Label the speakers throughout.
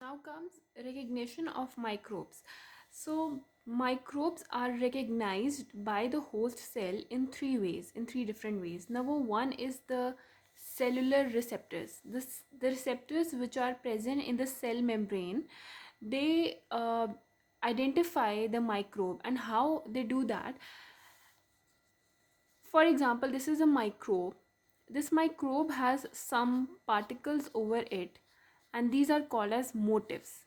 Speaker 1: Now comes recognition of microbes. So microbes are recognized by the host cell in three different ways. Number one is the cellular receptors. The receptors which are present in the cell membrane, they identify the microbe. And how they do that? For example, this is a microbe. This microbe has some particles over it, and these are called as motifs.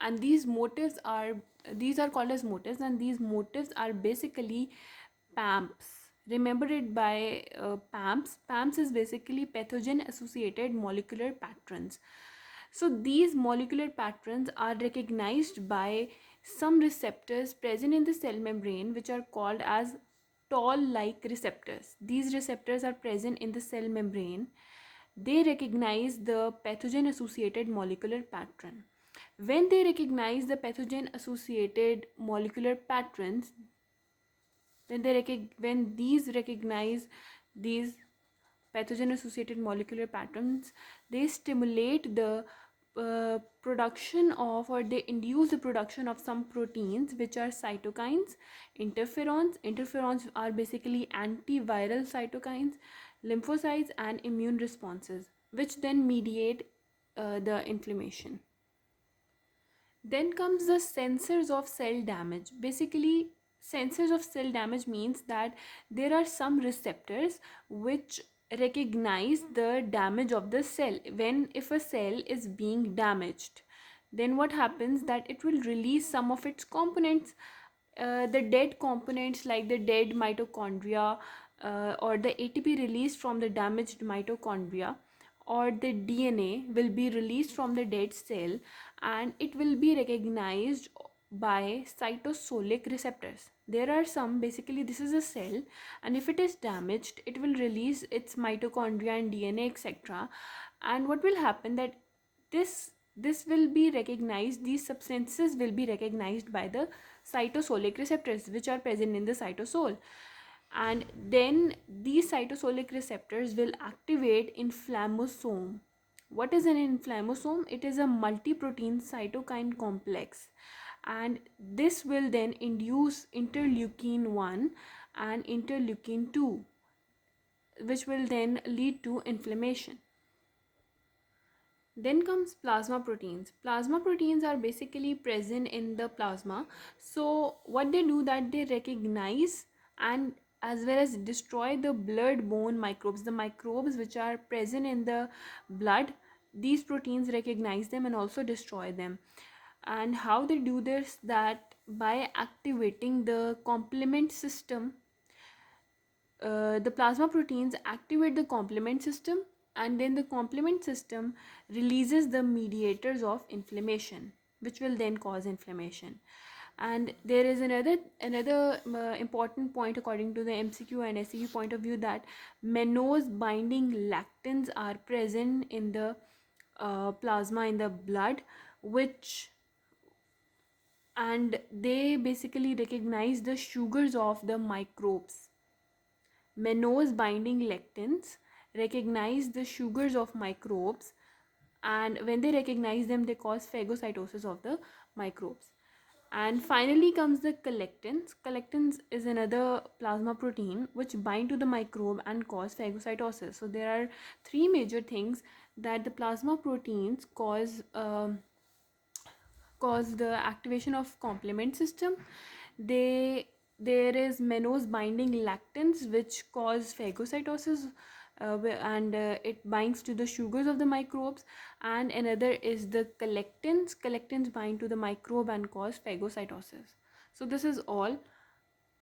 Speaker 1: And these are called as motifs, and these motifs are basically PAMPs. Remember it by PAMPs. PAMPs is basically pathogen associated molecular patterns. So these molecular patterns are recognized by some receptors present in the cell membrane, which are called as toll-like receptors. These receptors are present in the cell membrane. They recognize the pathogen associated molecular pattern. When they recognize the pathogen associated molecular patterns, when these recognize these pathogen associated molecular patterns, they stimulate the production of, or they induce the production of some proteins which are cytokines, interferons are basically antiviral cytokines, lymphocytes, and immune responses, which then mediate the inflammation. Then comes the sensors of cell damage. Basically, sensors of cell damage means that there are some receptors which recognize the damage of the cell. If a cell is being damaged, then what happens that it will release some of its components, the dead components like the dead mitochondria, or the ATP released from the damaged mitochondria, or the DNA will be released from the dead cell, and it will be recognized by cytosolic receptors. There are some, basically this is a cell, and if it is damaged, it will release its mitochondria and DNA, etc. And what will happen that this will be recognized, these substances will be recognized by the cytosolic receptors which are present in the cytosol, and then these cytosolic receptors will activate inflammasome. What is an inflammasome? It is a multi-protein cytokine complex, and this will then induce interleukin 1 and interleukin 2, which will then lead to inflammation. Then comes plasma proteins. Plasma proteins are basically present in the plasma. So what they do, that they recognize and as well as destroy the blood-borne microbes, the microbes which are present in the blood. These proteins recognize them and also destroy them. And how they do this, that by activating the complement system, the plasma proteins activate the complement system, and then the complement system releases the mediators of inflammation, which will then cause inflammation. And there is another important point according to the MCQ and SCQ point of view, that mannose binding lectins are present in the plasma, in the blood, which, and they basically recognize the sugars of the microbes. Mannose binding lectins recognize the sugars of microbes, and when they recognize them, they cause phagocytosis of the microbes. And finally comes the collectins. Collectins is another plasma protein which bind to the microbe and cause phagocytosis. So there are three major things that the plasma proteins cause the activation of complement system. There is mannose binding lectins which cause phagocytosis, it binds to the sugars of the microbes, and another is the collectins bind to the microbe and cause phagocytosis. So this is all.